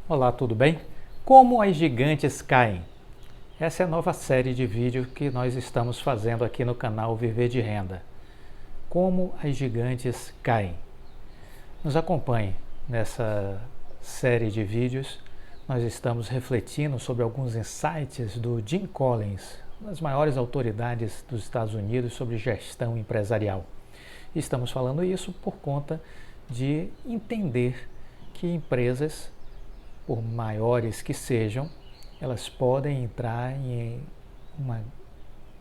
Olá, tudo bem? Como as gigantes caem? Essa é a nova série de vídeos que nós estamos fazendo aqui no canal Viver de Renda. Como as gigantes caem? Nos acompanhe nessa série de vídeos. Nós estamos refletindo sobre alguns insights do Jim Collins, uma das maiores autoridades dos Estados Unidos sobre gestão empresarial. E estamos falando isso por conta de entender que empresas, por maiores que sejam, elas podem entrar em uma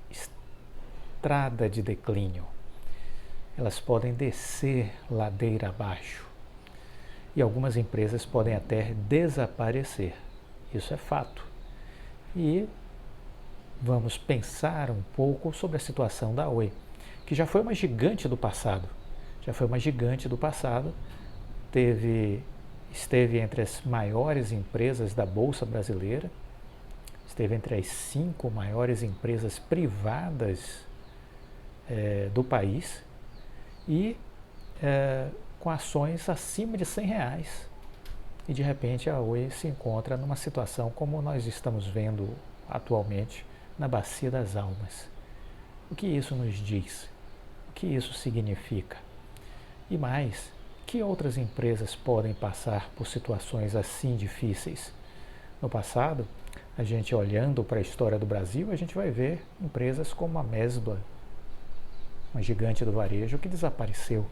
estrada de declínio. Elas podem descer ladeira abaixo. E algumas empresas podem até desaparecer. Isso é fato. E vamos pensar um pouco sobre a situação da Oi, que já foi uma gigante do passado. Esteve entre as maiores empresas da Bolsa Brasileira, esteve entre as 5 maiores empresas privadas do país e com ações acima de R$100. E de repente a Oi se encontra numa situação como nós estamos vendo atualmente na Bacia das Almas. O que isso nos diz? O que isso significa? E mais, que outras empresas podem passar por situações assim difíceis? No passado, a gente olhando para a história do Brasil, a gente vai ver empresas como a Mesbla, uma gigante do varejo que desapareceu.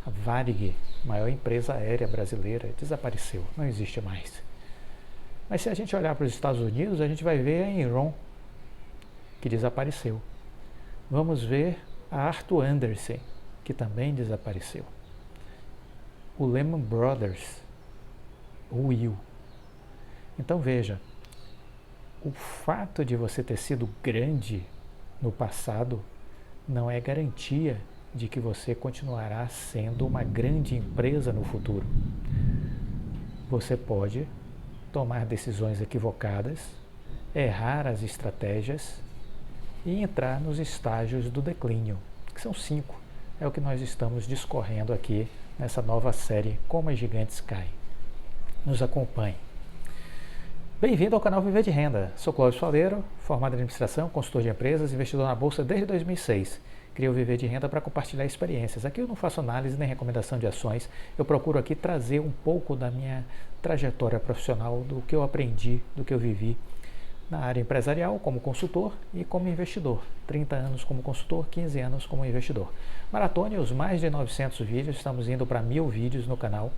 A Varig, maior empresa aérea brasileira, desapareceu, não existe mais. Mas se a gente olhar para os Estados Unidos, a gente vai ver a Enron, que desapareceu. Vamos ver a Arthur Andersen, que também desapareceu. O Lehman Brothers ruiu. Então veja, o fato de você ter sido grande no passado não é garantia de que você continuará sendo uma grande empresa no futuro. Você pode tomar decisões equivocadas, errar as estratégias e entrar nos estágios do declínio, que são 5. É o que nós estamos discorrendo aqui nessa nova série Como as Gigantes Caem. Nos acompanhe. Bem-vindo ao canal Viver de Renda. Sou Cláudio Faleiro, formado em administração, consultor de empresas, investidor na Bolsa desde 2006. Criei o Viver de Renda para compartilhar experiências. Aqui eu não faço análise nem recomendação de ações. Eu procuro aqui trazer um pouco da minha trajetória profissional, do que eu aprendi, do que eu vivi na área empresarial como consultor e como investidor. 30 anos como consultor, 15 anos como investidor. Maratone os mais de 900 vídeos, estamos indo para 1000 vídeos no canal.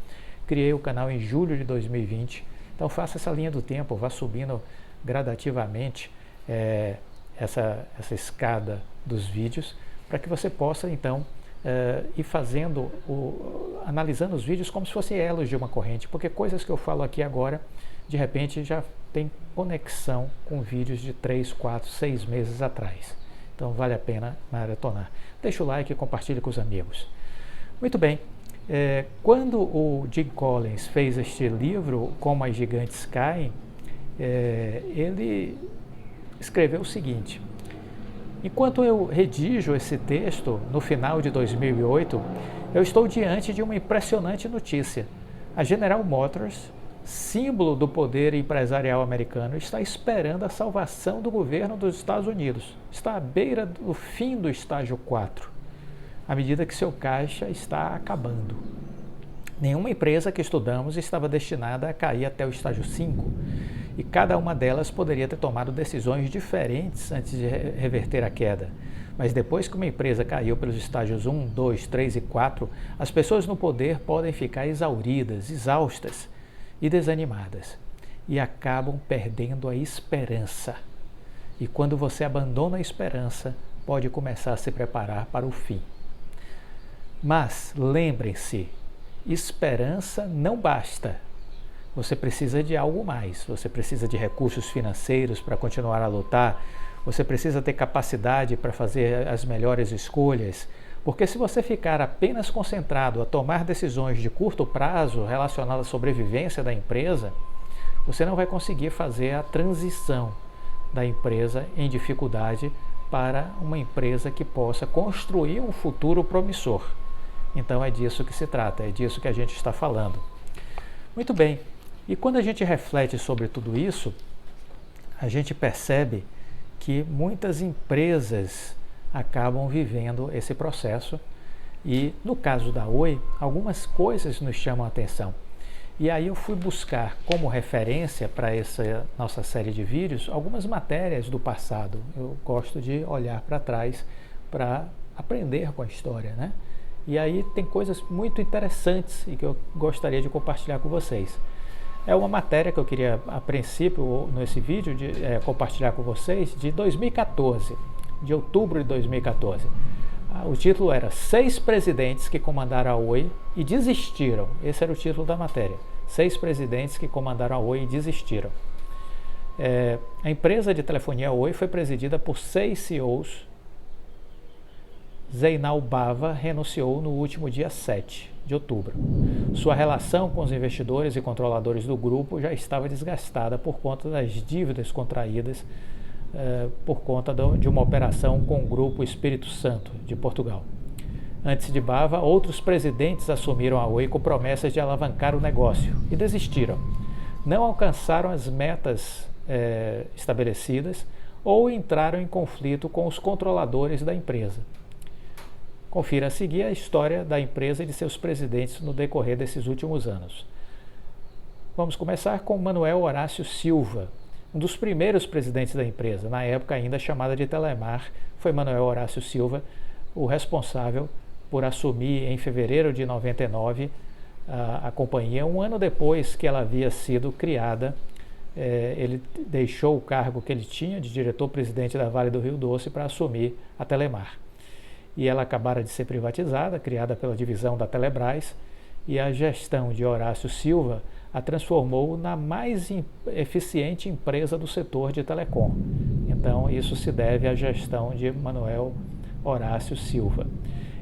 Criei o canal em julho de 2020, então faça essa linha do tempo, vá subindo gradativamente essa escada dos vídeos, para que você possa então ir fazendo, analisando os vídeos como se fossem elos de uma corrente, porque coisas que eu falo aqui agora, de repente já tem conexão com vídeos de 3, 4, 6 meses atrás. Então vale a pena maratonar. Deixa o like e compartilhe com os amigos. Muito bem, quando o Jim Collins fez este livro, Como as Gigantes Caem, ele escreveu o seguinte: enquanto eu redijo esse texto, no final de 2008, eu estou diante de uma impressionante notícia. A General Motors, símbolo do poder empresarial americano, está esperando a salvação do governo dos Estados Unidos. Está à beira do fim do estágio 4, à medida que seu caixa está acabando. Nenhuma empresa que estudamos estava destinada a cair até o estágio 5, e cada uma delas poderia ter tomado decisões diferentes antes de reverter a queda. Mas depois que uma empresa caiu pelos estágios 1, 2, 3 e 4, as pessoas no poder podem ficar exauridas, exaustas e desanimadas, e acabam perdendo a esperança. E quando você abandona a esperança, pode começar a se preparar para o fim. Mas lembrem-se, esperança não basta. Você precisa de algo mais. Você precisa de recursos financeiros para continuar a lutar. Você precisa ter capacidade para fazer as melhores escolhas. Porque se você ficar apenas concentrado a tomar decisões de curto prazo relacionadas à sobrevivência da empresa, você não vai conseguir fazer a transição da empresa em dificuldade para uma empresa que possa construir um futuro promissor. Então é disso que se trata, é disso que a gente está falando. Muito bem, E quando a gente reflete sobre tudo isso, a gente percebe que muitas empresas acabam vivendo esse processo e, no caso da Oi, algumas coisas nos chamam a atenção. E aí eu fui buscar como referência para essa nossa série de vídeos algumas matérias do passado. Eu gosto de olhar para trás para aprender com a história, né? E aí tem coisas muito interessantes e que eu gostaria de compartilhar com vocês. É uma matéria que eu queria, a princípio, nesse vídeo, compartilhar com vocês, de 2014, de outubro de 2014. O título era 6 presidentes que comandaram a Oi e desistiram. Esse era o título da matéria. 6 presidentes que comandaram a Oi e desistiram. A empresa de telefonia Oi foi presidida por 6 CEOs. Zeinal Bava renunciou no último dia 7 de outubro. Sua relação com os investidores e controladores do grupo já estava desgastada por conta das dívidas contraídas por conta de uma operação com o grupo Espírito Santo de Portugal. Antes de Bava, outros presidentes assumiram a Oi com promessas de alavancar o negócio e desistiram. Não alcançaram as metas estabelecidas ou entraram em conflito com os controladores da empresa. Confira a seguir a história da empresa e de seus presidentes no decorrer desses últimos anos. Vamos começar com Manuel Horácio Silva, um dos primeiros presidentes da empresa, na época ainda chamada de Telemar. Foi Manuel Horácio Silva o responsável por assumir em fevereiro de 99 a companhia, um ano depois que ela havia sido criada. Ele deixou o cargo que ele tinha de diretor-presidente da Vale do Rio Doce para assumir a Telemar. E ela acabara de ser privatizada, criada pela divisão da Telebrás, e a gestão de Horácio Silva a transformou na mais eficiente empresa do setor de telecom. Então, isso se deve à gestão de Manuel Horácio Silva.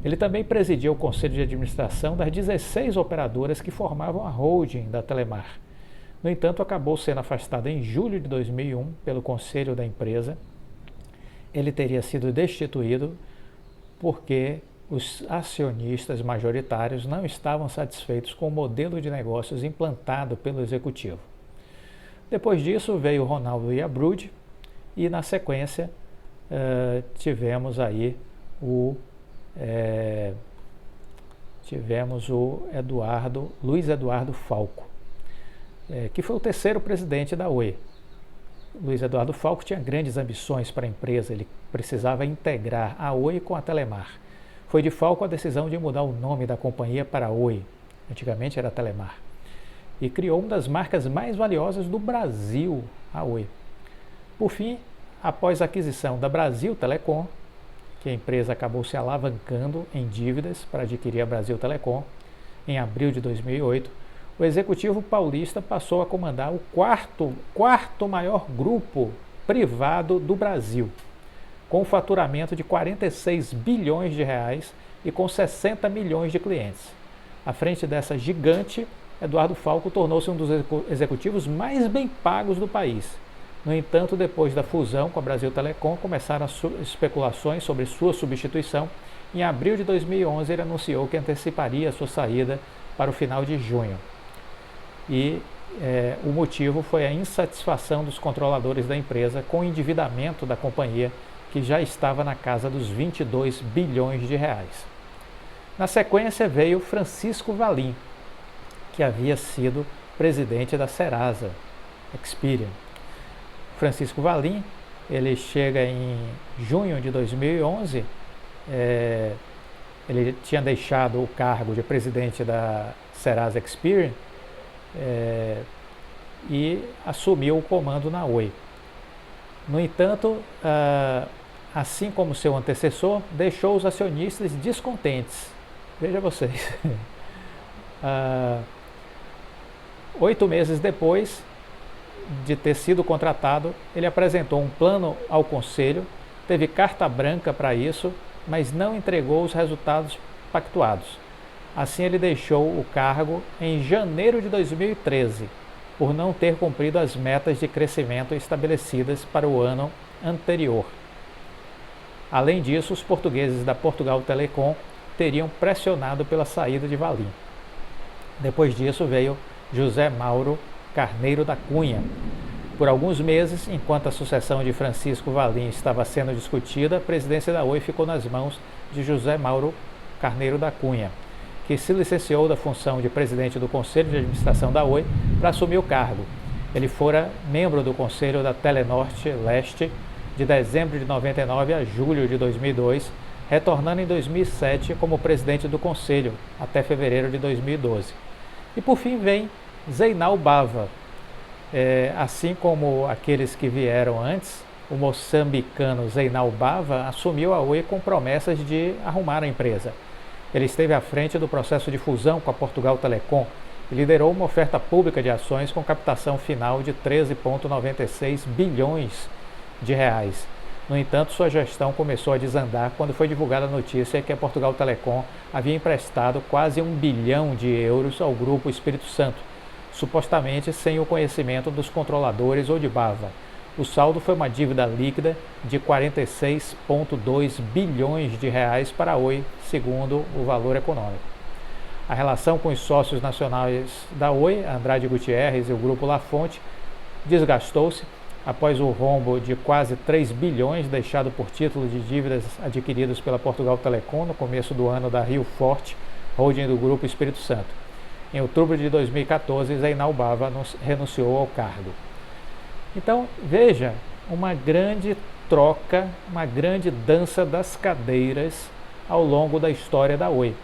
Ele também presidia o conselho de administração das 16 operadoras que formavam a holding da Telemar. No entanto, acabou sendo afastado em julho de 2001 pelo conselho da empresa. Ele teria sido destituído porque os acionistas majoritários não estavam satisfeitos com o modelo de negócios implantado pelo executivo. Depois disso veio Ronaldo Iabrud e, na sequência, tivemos o Luiz Eduardo Falco, que foi o terceiro presidente da Oi. Luiz Eduardo Falco tinha grandes ambições para a empresa, ele precisava integrar a Oi com a Telemar. Foi de Falco a decisão de mudar o nome da companhia para Oi, antigamente era Telemar, e criou uma das marcas mais valiosas do Brasil, a Oi. Por fim, após a aquisição da Brasil Telecom, que a empresa acabou se alavancando em dívidas para adquirir a Brasil Telecom, em abril de 2008, o executivo paulista passou a comandar o quarto maior grupo privado do Brasil, com um faturamento de 46 bilhões de reais e com 60 milhões de clientes. À frente dessa gigante, Eduardo Falco tornou-se um dos executivos mais bem pagos do país. No entanto, depois da fusão com a Brasil Telecom, começaram as especulações sobre sua substituição. Em abril de 2011, ele anunciou que anteciparia a sua saída para o final de junho. E o motivo foi a insatisfação dos controladores da empresa com o endividamento da companhia, que já estava na casa dos 22 bilhões de reais. Na sequência veio Francisco Valim, que havia sido presidente da Serasa Experian. Francisco Valim, ele chega em junho de 2011, ele tinha deixado o cargo de presidente da Serasa Experian e assumiu o comando na Oi. No entanto, assim como seu antecessor, deixou os acionistas descontentes. Veja vocês. 8 meses depois de ter sido contratado, ele apresentou um plano ao conselho, teve carta branca para isso, mas não entregou os resultados pactuados. Assim, ele deixou o cargo em janeiro de 2013, por não ter cumprido as metas de crescimento estabelecidas para o ano anterior. Além disso, os portugueses da Portugal Telecom teriam pressionado pela saída de Valim. Depois disso veio José Mauro Carneiro da Cunha. Por alguns meses, enquanto a sucessão de Francisco Valim estava sendo discutida, a presidência da Oi ficou nas mãos de José Mauro Carneiro da Cunha, que se licenciou da função de presidente do Conselho de Administração da Oi para assumir o cargo. Ele fora membro do Conselho da Telenorte Leste de dezembro de 99 a julho de 2002, retornando em 2007 como presidente do Conselho até fevereiro de 2012. E por fim vem Zeinal Bava. Assim como aqueles que vieram antes, o moçambicano Zeinal Bava assumiu a Oi com promessas de arrumar a empresa. Ele esteve à frente do processo de fusão com a Portugal Telecom e liderou uma oferta pública de ações com captação final de 13,96 bilhões de reais. No entanto, sua gestão começou a desandar quando foi divulgada a notícia que a Portugal Telecom havia emprestado quase 1 bilhão de euros ao Grupo Espírito Santo, supostamente sem o conhecimento dos controladores ou de Bava. O saldo foi uma dívida líquida de 46,2 bilhões de reais para a Oi, segundo o Valor Econômico. A relação com os sócios nacionais da Oi, Andrade Gutierrez e o Grupo La Fonte, desgastou-se após o rombo de quase 3 bilhões deixado por título de dívidas adquiridos pela Portugal Telecom no começo do ano da Rio Forte, holding do Grupo Espírito Santo. Em outubro de 2014, Zeinal Bava renunciou ao cargo. Então, veja, uma grande troca, uma grande dança das cadeiras ao longo da história da Oi.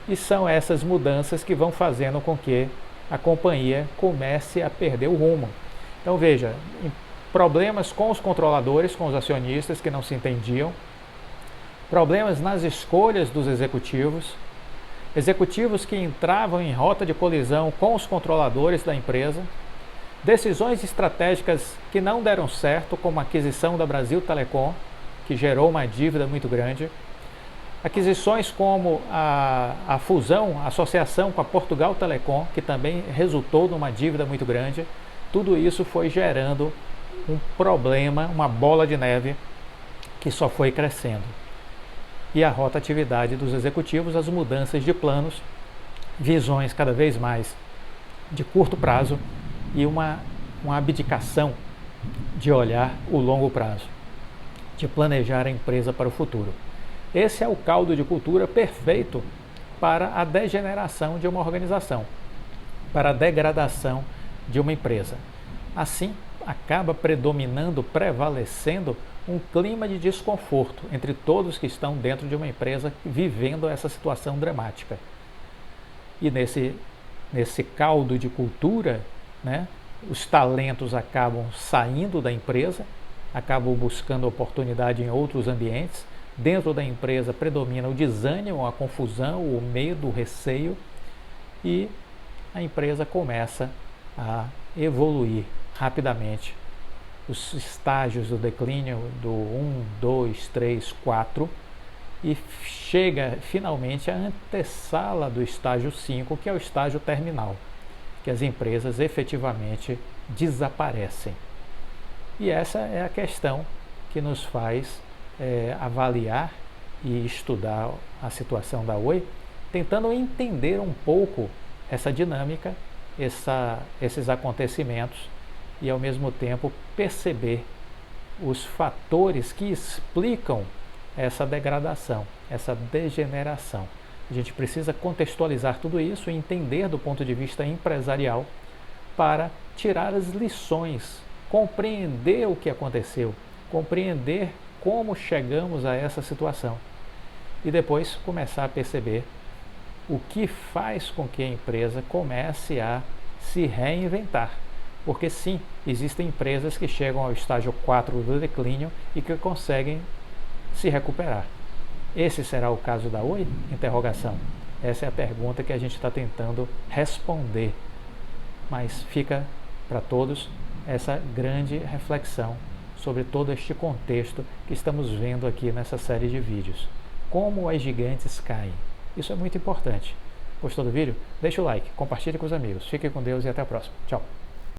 E são essas mudanças que vão fazendo com que a companhia comece a perder o rumo. Então, veja, problemas com os controladores, com os acionistas que não se entendiam, problemas nas escolhas dos executivos, executivos que entravam em rota de colisão com os controladores da empresa, decisões estratégicas que não deram certo, como a aquisição da Brasil Telecom, que gerou uma dívida muito grande, aquisições como a fusão, a associação com a Portugal Telecom, que também resultou numa dívida muito grande. Tudo isso foi gerando um problema, uma bola de neve que só foi crescendo. E a rotatividade dos executivos, as mudanças de planos, visões cada vez mais de curto prazo e uma abdicação de olhar o longo prazo, de planejar a empresa para o futuro. Esse é o caldo de cultura perfeito para a degeneração de uma organização, para a degradação de uma empresa. Assim, acaba prevalecendo um clima de desconforto entre todos que estão dentro de uma empresa vivendo essa situação dramática. E nesse caldo de cultura, né, os talentos acabam saindo da empresa, acabam buscando oportunidade em outros ambientes. Dentro da empresa predomina o desânimo, a confusão, o medo, o receio, e a empresa começa a evoluir rapidamente. Os estágios do declínio do 1, 2, 3, 4 e chega finalmente à antessala do estágio 5, que é o estágio terminal, que as empresas efetivamente desaparecem. E essa é a questão que nos faz avaliar e estudar a situação da Oi, tentando entender um pouco essa dinâmica, esses acontecimentos e ao mesmo tempo perceber os fatores que explicam essa degradação, essa degeneração. A gente precisa contextualizar tudo isso e entender do ponto de vista empresarial para tirar as lições, compreender o que aconteceu, compreender como chegamos a essa situação e depois começar a perceber o que faz com que a empresa comece a se reinventar. Porque sim, existem empresas que chegam ao estágio 4 do declínio e que conseguem se recuperar. Esse será o caso da Oi? Interrogação. Essa é a pergunta que a gente está tentando responder. Mas fica para todos essa grande reflexão sobre todo este contexto que estamos vendo aqui nessa série de vídeos. Como as gigantes caem. Isso é muito importante. Gostou do vídeo? Deixa o like, compartilhe com os amigos. Fique com Deus e até a próxima. Tchau.